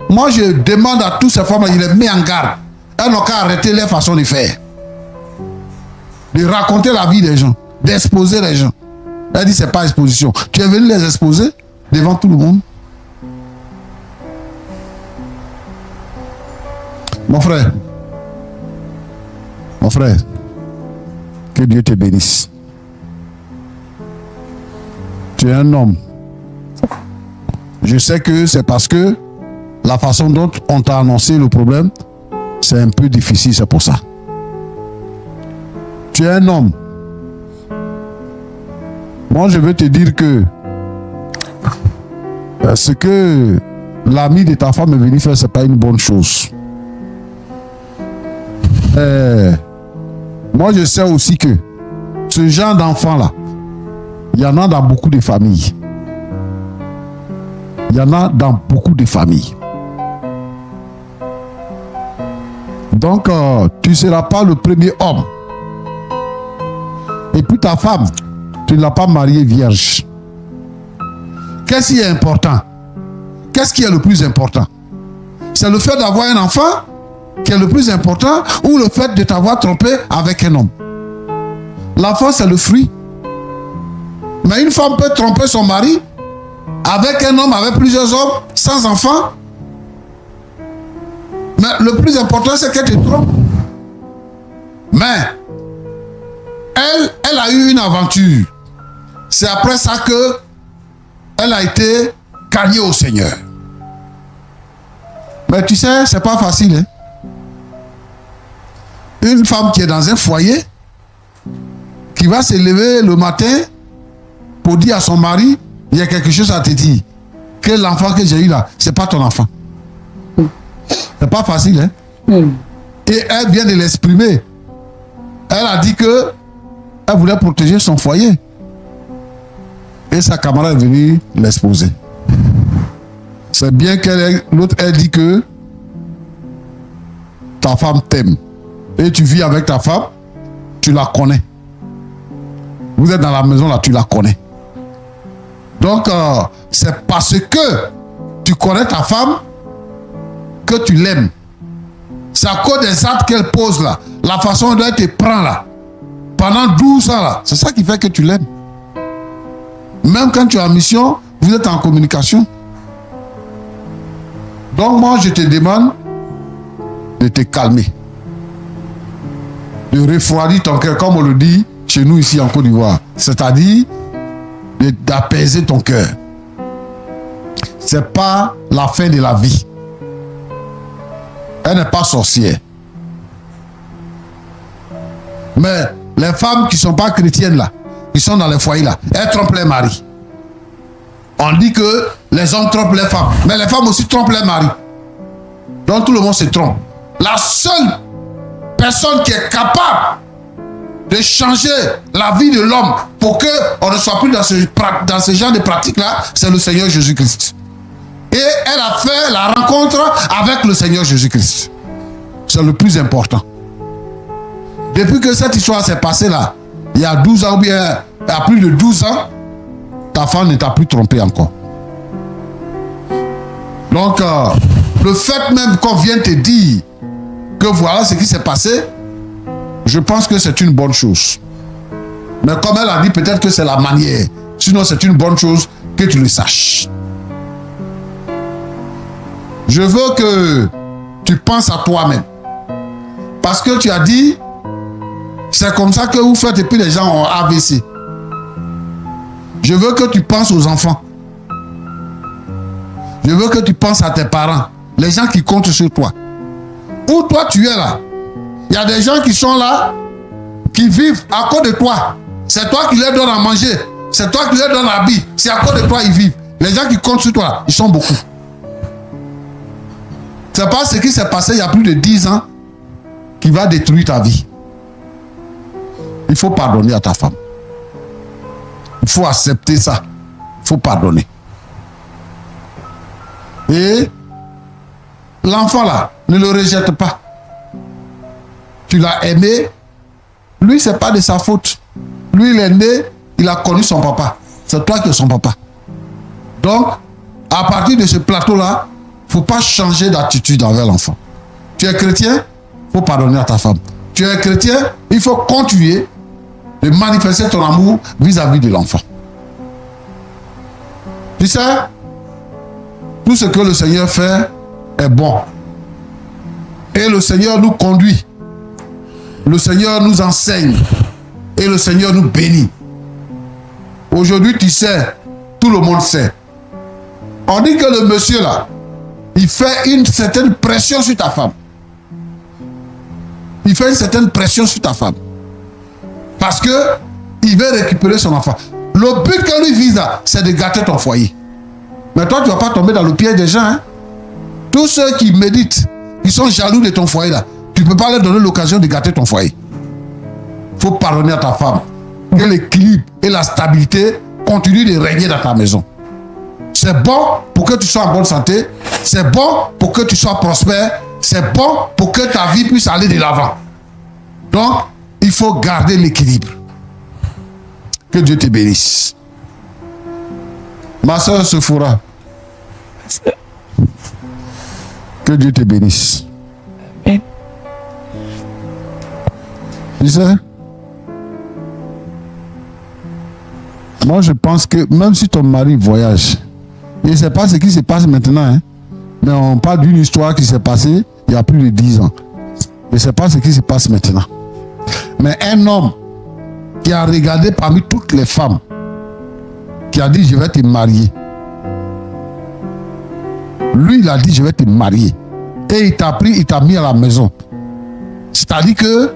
Moi je demande à toutes ces femmes, je les mets en garde. Elles n'ont qu'à arrêter leur façon de faire. De raconter la vie des gens, d'exposer les gens. Elle dit c'est pas exposition. Tu es venu les exposer devant tout le monde. Mon frère, que Dieu te bénisse. Tu es un homme. Je sais que c'est parce que la façon dont on t'a annoncé le problème, c'est un peu difficile, c'est pour ça. Tu es un homme. Moi, je veux te dire que ce que l'ami de ta femme est venu faire, ce n'est pas une bonne chose. Moi, je sais aussi que ce genre d'enfant-là, il y en a dans beaucoup de familles. Il y en a dans beaucoup de familles. Donc, tu ne seras pas le premier homme. Et puis ta femme, tu ne l'as pas mariée vierge. Qu'est-ce qui est important? Qu'est-ce qui est le plus important? C'est le fait d'avoir un enfant qui est le plus important ou le fait de t'avoir trompé avec un homme? L'enfant, c'est le fruit. Mais une femme peut tromper son mari avec un homme, avec plusieurs hommes, sans enfant. Mais le plus important, c'est qu'elle te trompe. Mais elle a eu une aventure. C'est après ça que elle a été gagnée au Seigneur. Mais tu sais, c'est pas facile. Hein? Une femme qui est dans un foyer, qui va se lever le matin pour dire à son mari, il y a quelque chose à te dire. Que l'enfant que j'ai eu là, c'est pas ton enfant. C'est pas facile, hein? Et elle vient de l'exprimer. Elle a dit que elle voulait protéger son foyer. Et sa camarade est venue l'exposer. C'est bien que l'autre elle dit que ta femme t'aime. Et tu vis avec ta femme, tu la connais. Vous êtes dans la maison là, tu la connais. Donc, c'est parce que tu connais ta femme que tu l'aimes. C'est à cause des actes qu'elle pose là, la façon dont elle te prend là, pendant 12 ans là, c'est ça qui fait que tu l'aimes. Même quand tu es en mission, vous êtes en communication. Donc moi, je te demande de te calmer, de refroidir ton cœur, comme on le dit chez nous ici en Côte d'Ivoire. C'est-à-dire d'apaiser ton cœur. Ce n'est pas la fin de la vie. Elle n'est pas sorcière. Mais les femmes qui ne sont pas chrétiennes là, qui sont dans les foyers là, elles trompent les maris. On dit que les hommes trompent les femmes, mais les femmes aussi trompent les maris. Donc tout le monde se trompe. La seule personne qui est capable de changer la vie de l'homme pour qu'on ne soit plus dans ce genre de pratiques-là, c'est le Seigneur Jésus-Christ. Et elle a fait la rencontre avec le Seigneur Jésus-Christ. C'est le plus important. Depuis que cette histoire s'est passée là, il y a 12 ans ou bien il y a plus de 12 ans, ta femme ne t'a plus trompé encore. Donc, le fait même qu'on vienne te dire que voilà ce qui s'est passé, je pense que c'est une bonne chose. Mais comme elle a dit, peut-être que c'est la manière. Sinon, c'est une bonne chose que tu le saches. Je veux que tu penses à toi-même. Parce que tu as dit, c'est comme ça que vous faites et puis les gens ont AVC. Je veux que tu penses aux enfants. Je veux que tu penses à tes parents, les gens qui comptent sur toi. Où toi tu es là, il y a des gens qui sont là, qui vivent à cause de toi. C'est toi qui leur donnes à manger. C'est toi qui leur donnes l'habit. C'est à cause de toi ils vivent. Les gens qui comptent sur toi, là, ils sont beaucoup. C'est pas ce qui s'est passé il y a plus de 10 ans qui va détruire ta vie. Il faut pardonner à ta femme. Il faut accepter ça. Il faut pardonner. Et l'enfant là, ne le rejette pas. Tu l'as aimé. Lui, c'est pas de sa faute. Lui, il est né, il a connu son papa. C'est toi qui es son papa. Donc, à partir de ce plateau-là, il ne faut pas changer d'attitude envers l'enfant. Tu es chrétien, il faut pardonner à ta femme. Tu es chrétien, il faut continuer de manifester ton amour vis-à-vis de l'enfant. Tu sais, tout ce que le Seigneur fait est bon. Et le Seigneur nous conduit. Le Seigneur nous enseigne. Et le Seigneur nous bénit. Aujourd'hui, tu sais, tout le monde sait. On dit que le monsieur là, il fait une certaine pression sur ta femme. Il fait une certaine pression sur ta femme. Parce que il veut récupérer son enfant. Le but que lui vise là, c'est de gâter ton foyer. Mais toi, tu ne vas pas tomber dans le piège des gens. Hein? Tous ceux qui méditent, qui sont jaloux de ton foyer là, tu ne peux pas leur donner l'occasion de gâter ton foyer. Il faut pardonner à ta femme. Que l'équilibre et la stabilité continuent de régner dans ta maison. C'est bon pour que tu sois en bonne santé. C'est bon pour que tu sois prospère. C'est bon pour que ta vie puisse aller de l'avant. Donc, il faut garder l'équilibre. Que Dieu te bénisse. Ma soeur Sephora. Que Dieu te bénisse. Amen. Tu sais, moi je pense que même si ton mari voyage, je ne sais pas ce qui se passe maintenant, hein, mais on parle d'une histoire qui s'est passée il y a plus de 10 ans. Je ne sais pas ce qui se passe maintenant. Mais un homme qui a regardé parmi toutes les femmes, qui a dit je vais te marier. Lui, il a dit je vais te marier. Et il t'a pris, il t'a mis à la maison. C'est-à-dire que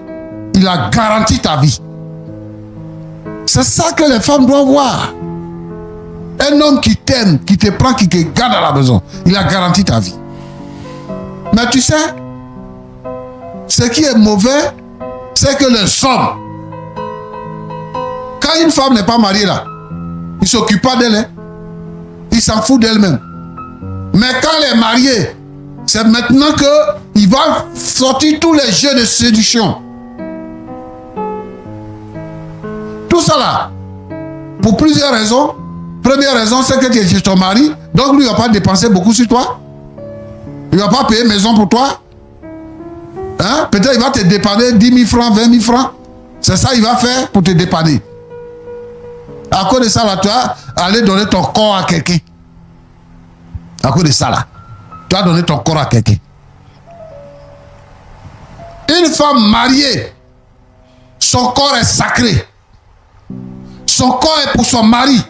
il a garanti ta vie. C'est ça que les femmes doivent voir. Un homme qui t'aime, qui te prend, qui te garde à la maison, il a garanti ta vie. Mais tu sais, ce qui est mauvais, c'est que les hommes, quand une femme n'est pas mariée là, il ne s'occupe pas d'elle, hein. Il s'en fout d'elle-même. Mais quand elle est mariée, c'est maintenant qu'il va sortir tous les jeux de séduction. Tout ça là, pour plusieurs raisons. Première raison, c'est que tu es chez ton mari, donc lui, il ne va pas dépenser beaucoup sur toi. Il ne va pas payer maison pour toi. Hein? Peut-être il va te dépanner 10 000 francs, 20 000 francs. C'est ça qu'il va faire pour te dépanner. À cause de ça, là, tu vas aller donner ton corps à quelqu'un. À cause de ça, là, tu vas donner ton corps à quelqu'un. Une femme mariée, son corps est sacré. Son corps est pour son mari.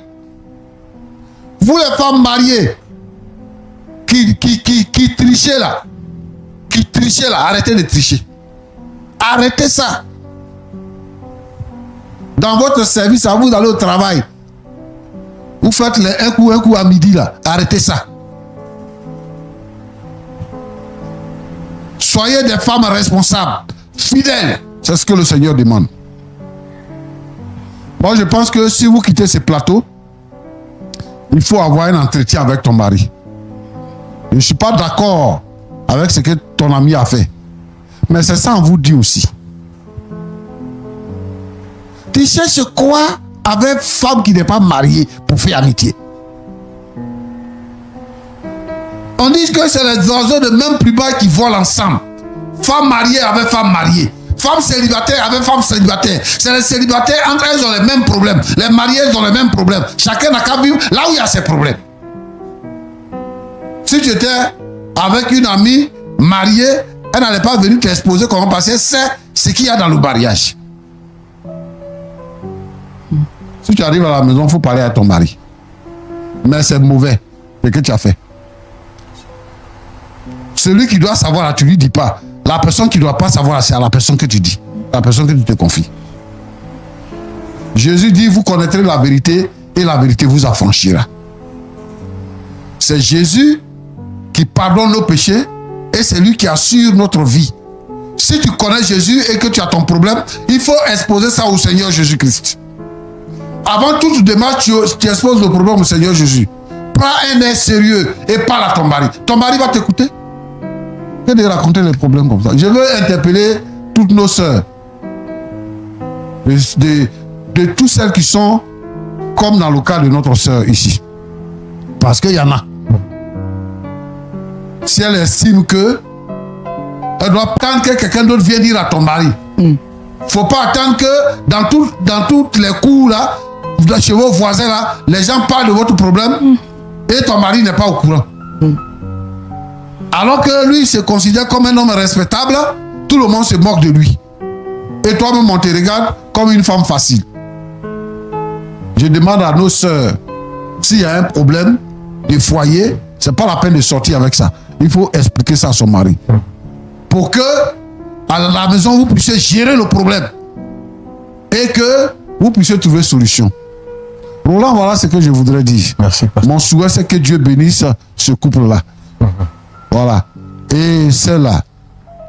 Vous les femmes mariées qui trichez là, arrêtez de tricher. Arrêtez ça. Dans votre service, vous allez au travail. Vous faites un coup à midi là. Arrêtez ça. Soyez des femmes responsables, fidèles. C'est ce que le Seigneur demande. Moi, je pense que si vous quittez ce plateau, il faut avoir un entretien avec ton mari. Je ne suis pas d'accord avec ce que ton ami a fait. Mais c'est ça, on vous dit aussi. Tu cherches quoi avec une femme qui n'est pas mariée pour faire amitié? On dit que c'est les oiseaux de même plus bas qui volent ensemble. Femme mariée avec femme mariée. Femme célibataire avec femme célibataire. C'est les célibataires, entre elles, ont les mêmes problèmes. Les mariés ont les mêmes problèmes. Chacun n'a qu'à vivre là où il y a ses problèmes. Si tu étais avec une amie mariée, elle n'allait pas venir t'exposer comment passer. C'est ce qu'il y a dans le mariage. Si tu arrives à la maison, il faut parler à ton mari. Mais c'est mauvais ce que tu as fait. Celui qui doit savoir, là, tu ne lui dis pas. La personne qui ne doit pas savoir, c'est à la personne que tu dis. La personne que tu te confies. Jésus dit, vous connaîtrez la vérité et la vérité vous affranchira. C'est Jésus qui pardonne nos péchés et c'est lui qui assure notre vie. Si tu connais Jésus et que tu as ton problème, il faut exposer ça au Seigneur Jésus-Christ. Avant toute démarche, tu exposes le problème au Seigneur Jésus. Prends un air sérieux et parle à ton mari. Ton mari va t'écouter. Que de raconter les problèmes comme ça. Je veux interpeller toutes nos sœurs. De toutes celles qui sont comme dans le cas de notre sœur ici. Parce qu'il y en a. Si elle estime que elle doit attendre que quelqu'un d'autre vienne dire à ton mari. Faut pas attendre que dans toutes les cours là, chez vos voisins là, les gens parlent de votre problème et ton mari n'est pas au courant. Alors que lui se considère comme un homme respectable, tout le monde se moque de lui. Et toi-même, on te regarde comme une femme facile. Je demande à nos sœurs, s'il y a un problème de foyer, c'est pas la peine de sortir avec ça. Il faut expliquer ça à son mari. Pour que, à la maison, vous puissiez gérer le problème. Et que vous puissiez trouver solution. Roland, voilà ce que je voudrais dire. Merci, pasteur. Mon souhait, c'est que Dieu bénisse ce couple-là. Voilà. Et celle-là,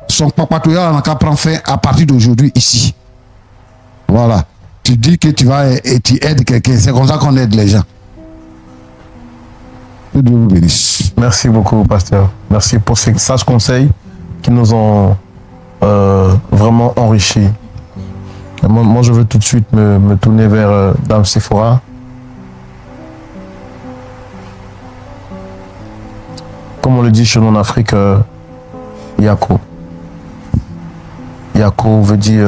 son papatouillard n'a qu'à prendre fin à partir d'aujourd'hui ici. Voilà. Tu dis que tu vas et tu aides quelqu'un. C'est comme ça qu'on aide les gens. Que Dieu vous bénisse. Merci beaucoup, pasteur. Merci pour ces sages conseils qui nous ont vraiment enrichis. Moi, je veux tout de suite me tourner vers Dame Sephora. Comme on le dit chez nous en Afrique, Yako. Yako veut dire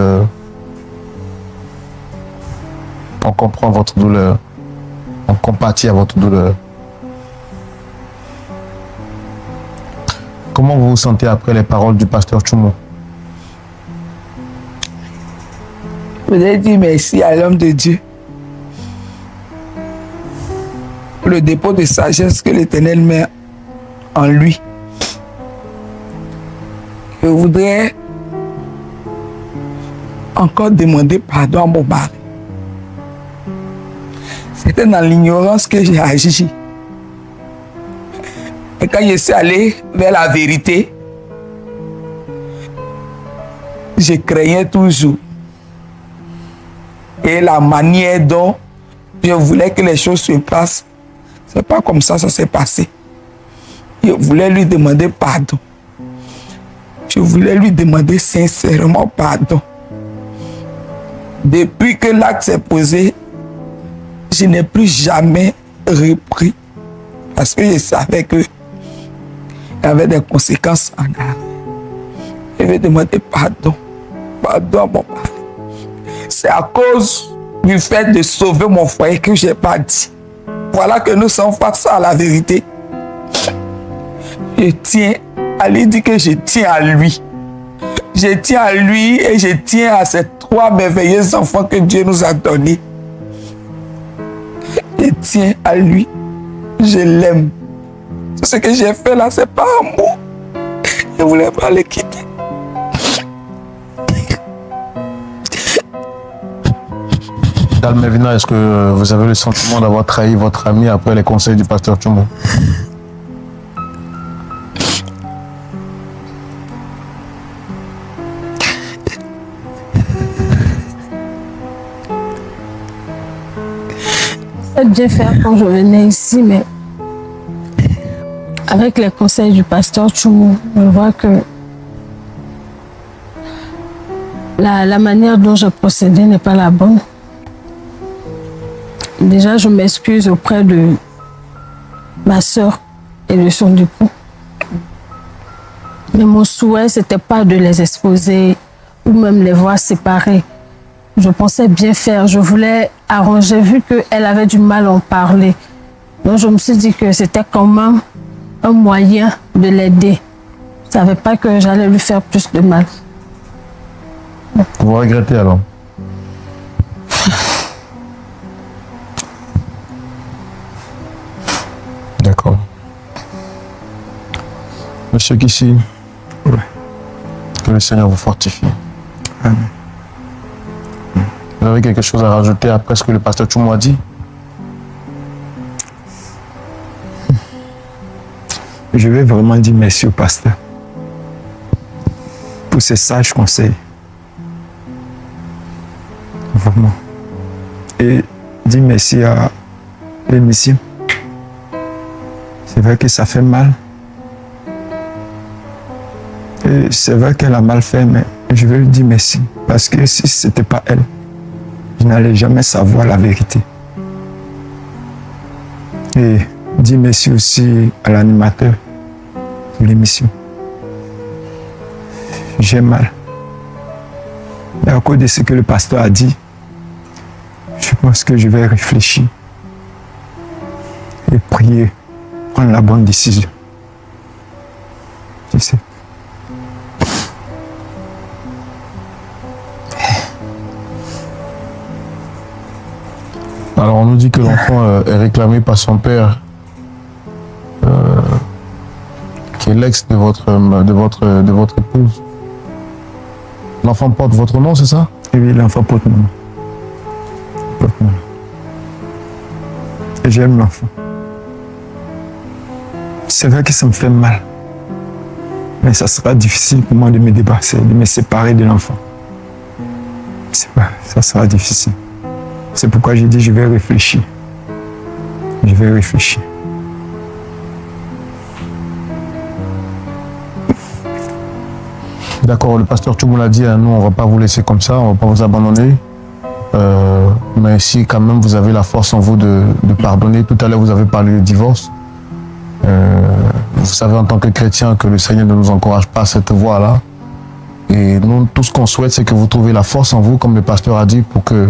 on comprend votre douleur, on compatit à votre douleur. Comment vous vous sentez après les paroles du pasteur Tchoumo? Je voudrais dire merci à l'homme de Dieu pour le dépôt de sagesse que l'Éternel met en lui. Je voudrais encore demander pardon à mon mari. C'était dans l'ignorance que j'ai agi. Et quand je suis allé vers la vérité, je craignais toujours. Et la manière dont je voulais que les choses se passent, c'est pas comme ça s'est passé. Je voulais lui demander pardon. Je voulais lui demander sincèrement pardon. Depuis que l'acte s'est posé, je n'ai plus jamais repris. Parce que je savais qu'il y avait des conséquences en arrière. Je vais demander pardon. Pardon à mon mari. C'est à cause du fait de sauver mon foyer que je n'ai pas dit. Voilà que nous sommes face à la vérité. Je tiens à lui dire que je tiens à lui. Je tiens à lui et je tiens à ces 3 merveilleux enfants que Dieu nous a donnés. Je tiens à lui. Je l'aime. Ce que j'ai fait là, c'est pas amour. Je ne voulais pas le quitter. Dalmevina, est-ce que vous avez le sentiment d'avoir trahi votre ami après les conseils du pasteur Tchoumo? J'ai bien fait quand je venais ici, mais avec les conseils du pasteur Tchoumo, je vois que la manière dont je procédais n'est pas la bonne. Déjà, je m'excuse auprès de ma soeur et de son époux. Mais mon souhait, c'était pas de les exposer ou même les voir séparés. Je pensais bien faire, je voulais arranger, vu qu'elle avait du mal à en parler. Donc je me suis dit que c'était quand même un moyen de l'aider. Je ne savais pas que j'allais lui faire plus de mal. Vous regrettez alors? D'accord. Monsieur Kissi, que le Seigneur vous fortifie. Amen. Vous avez quelque chose à rajouter après ce que le pasteur Tchoumo a dit? Je vais vraiment dire merci au pasteur pour ses sages conseils. Vraiment. Et dire merci à l'émission. C'est vrai que ça fait mal. Et c'est vrai qu'elle a mal fait, mais je veux lui dire merci. Parce que si ce n'était pas elle, je n'allais jamais savoir la vérité. Et dire merci aussi à l'animateur de l'émission. J'ai mal. Et à cause de ce que le pasteur a dit, je pense que je vais réfléchir et prier, prendre la bonne décision. Je sais. Alors on nous dit que l'enfant est réclamé par son père, qui est l'ex de votre épouse. L'enfant porte votre nom, c'est ça? Et oui, l'enfant porte mon nom. Et j'aime l'enfant. C'est vrai que ça me fait mal. Mais ça sera difficile pour moi de me débarrasser, de me séparer de l'enfant. C'est pas, ça sera difficile. C'est pourquoi j'ai dit je vais réfléchir. Je vais réfléchir. D'accord, le pasteur Tchoumo l'a dit, hein, nous on ne va pas vous laisser comme ça, on ne va pas vous abandonner. Mais si quand même vous avez la force en vous de pardonner, tout à l'heure vous avez parlé de divorce. Vous savez en tant que chrétien que le Seigneur ne nous encourage pas à cette voie-là. Et nous, tout ce qu'on souhaite, c'est que vous trouviez la force en vous, comme le pasteur a dit, pour que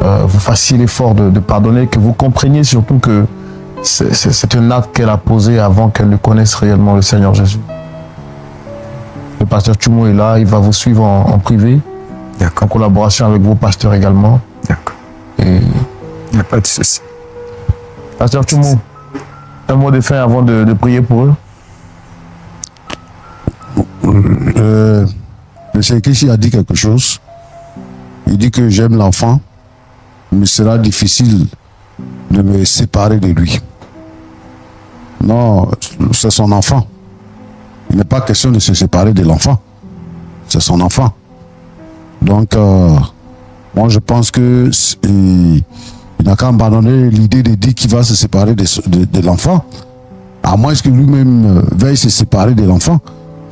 vous fassiez l'effort de pardonner, que vous compreniez surtout que c'est un acte qu'elle a posé avant qu'elle ne connaisse réellement le Seigneur Jésus. Le pasteur Tchoumo est là, il va vous suivre en privé, en collaboration avec vos pasteurs également. D'accord. Et il n'y a pas de souci. Pasteur Tchoumo, un mot de fin avant de prier pour eux. Le Seigneur Kissi a dit quelque chose. Il dit que j'aime l'enfant, mais ce sera difficile de me séparer de lui. Non, c'est son enfant. Il n'est pas question de se séparer de l'enfant. C'est son enfant. Donc, moi je pense que il n'a qu'à abandonner l'idée de dire qu'il va se séparer de l'enfant, à moins que lui-même veuille se séparer de l'enfant.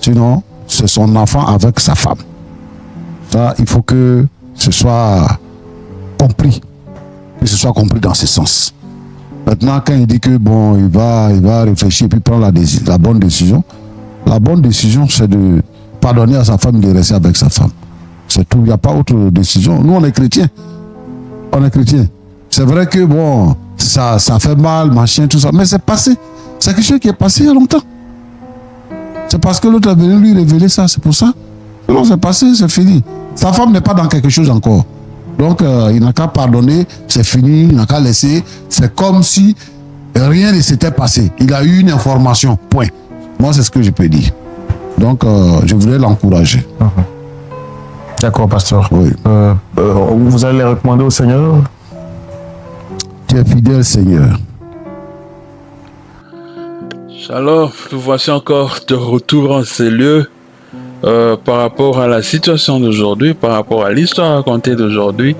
Sinon, c'est son enfant avec sa femme. Ça, il faut que ce soit compris. Que ce soit compris dans ce sens. Maintenant, quand il dit que bon, il va réfléchir et puis prendre la bonne décision, la bonne décision, c'est de pardonner à sa femme et de rester avec sa femme. C'est tout, il n'y a pas autre décision. Nous, on est chrétiens. On est chrétiens. C'est vrai que bon, ça fait mal, machin, tout ça, mais c'est passé. C'est quelque chose qui est passé il y a longtemps. C'est parce que l'autre est venu lui révéler ça, c'est pour ça. Non, c'est passé, c'est fini. Sa femme n'est pas dans quelque chose encore. Donc, il n'a qu'à pardonner, c'est fini, il n'a qu'à laisser. C'est comme si rien ne s'était passé. Il a eu une information, point. Moi, c'est ce que je peux dire. Donc, je voulais l'encourager. D'accord, pasteur. Oui. Vous allez les recommander au Seigneur? Tu es fidèle, Seigneur. Shalom, nous voici encore de retour en ces lieux par rapport à la situation d'aujourd'hui, par rapport à l'histoire racontée d'aujourd'hui.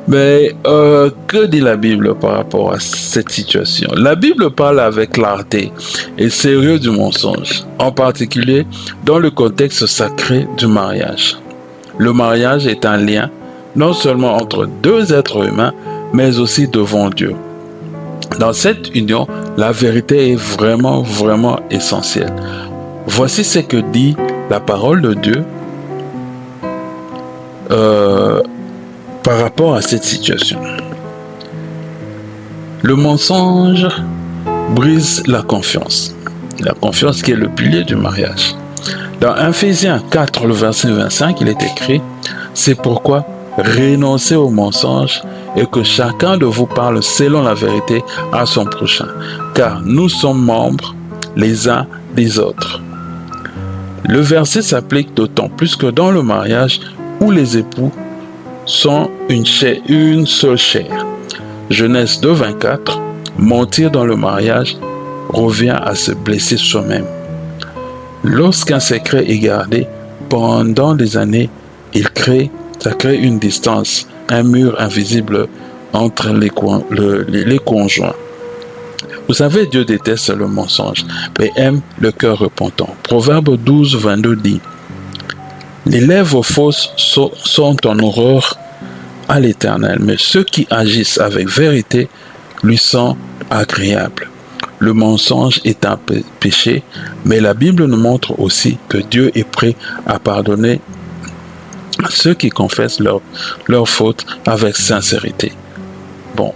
Mais que dit la Bible par rapport à cette situation? La Bible parle avec clarté et sérieux du mensonge, en particulier dans le contexte sacré du mariage. Le mariage est un lien non seulement entre deux êtres humains, mais aussi devant Dieu. Dans cette union, la vérité est vraiment essentielle. Voici ce que dit la parole de Dieu par rapport à cette situation. Le mensonge brise la confiance. La confiance qui est le pilier du mariage. Dans Ephésiens 4, le verset 25, il est écrit « C'est pourquoi renoncez au mensonge et que chacun de vous parle selon la vérité à son prochain, car nous sommes membres les uns des autres. » Le verset s'applique d'autant plus que dans le mariage où les époux sont une seule chair. Genèse 2, 24, mentir dans le mariage revient à se blesser soi-même. Lorsqu'un secret est gardé pendant des années, ça crée une distance, un mur invisible entre les conjoints. Vous savez, Dieu déteste le mensonge, mais aime le cœur repentant. Proverbe 12, 22 dit « Les lèvres fausses sont en horreur à l'Éternel, mais ceux qui agissent avec vérité lui sont agréables. » Le mensonge est un péché, mais la Bible nous montre aussi que Dieu est prêt à pardonner ceux qui confessent leurs fautes avec sincérité. Bon,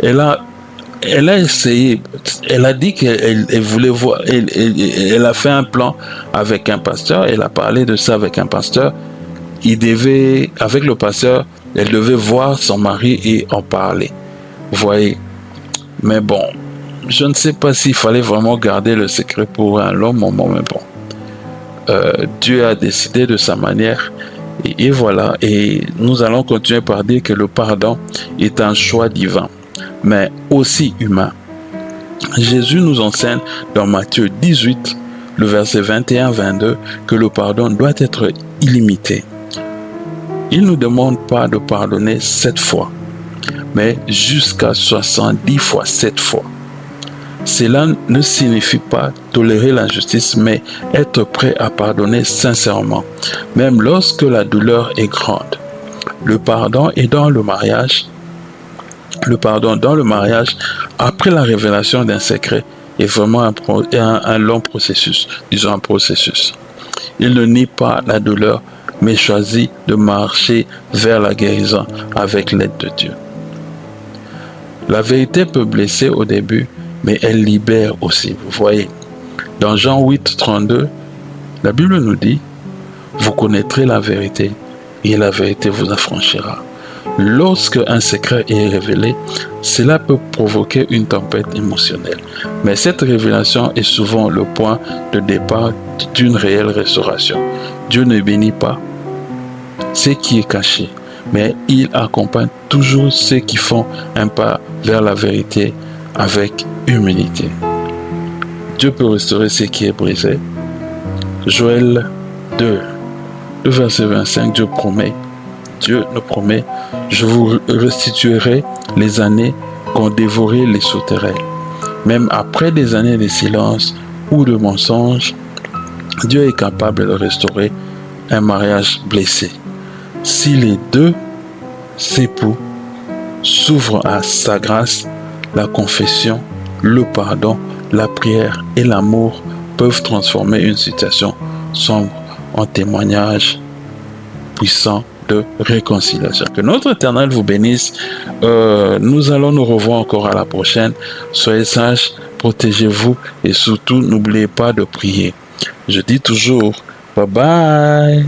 elle a essayé, elle a dit qu'elle voulait voir, elle a fait un plan avec un pasteur, elle a parlé de ça avec un pasteur. Avec le pasteur, elle devait voir son mari et en parler. Vous voyez, mais bon, je ne sais pas s'il fallait vraiment garder le secret pour un long moment, mais bon, Dieu a décidé de sa manière. Et voilà, et nous allons continuer par dire que le pardon est un choix divin, mais aussi humain. Jésus nous enseigne dans Matthieu 18, le verset 21-22, que le pardon doit être illimité. Il ne nous demande pas de pardonner 7 fois, mais jusqu'à 70 fois 7 fois. Cela ne signifie pas tolérer l'injustice, mais être prêt à pardonner sincèrement, même lorsque la douleur est grande. Le pardon dans le mariage, après la révélation d'un secret, est vraiment un long processus, disons un processus. Il ne nie pas la douleur, mais choisit de marcher vers la guérison avec l'aide de Dieu. La vérité peut blesser au début, mais elle libère aussi. Vous voyez, dans Jean 8, 32, la Bible nous dit « Vous connaîtrez la vérité, et la vérité vous affranchira. » Lorsque un secret est révélé, cela peut provoquer une tempête émotionnelle. Mais cette révélation est souvent le point de départ d'une réelle restauration. Dieu ne bénit pas ce qui est caché, mais il accompagne toujours ceux qui font un pas vers la vérité avec humilité. Dieu peut restaurer ce qui est brisé. Joël 2, le verset 25, Dieu nous promet, je vous restituerai les années qu'ont dévoré les sauterelles. Même après des années de silence ou de mensonges, Dieu est capable de restaurer un mariage blessé. Si les deux époux s'ouvrent à sa grâce, la confession, le pardon, la prière et l'amour peuvent transformer une situation sombre en témoignage puissant de réconciliation. Que notre Éternel vous bénisse. Nous allons nous revoir encore à la prochaine. Soyez sages, protégez-vous et surtout n'oubliez pas de prier. Je dis toujours bye bye.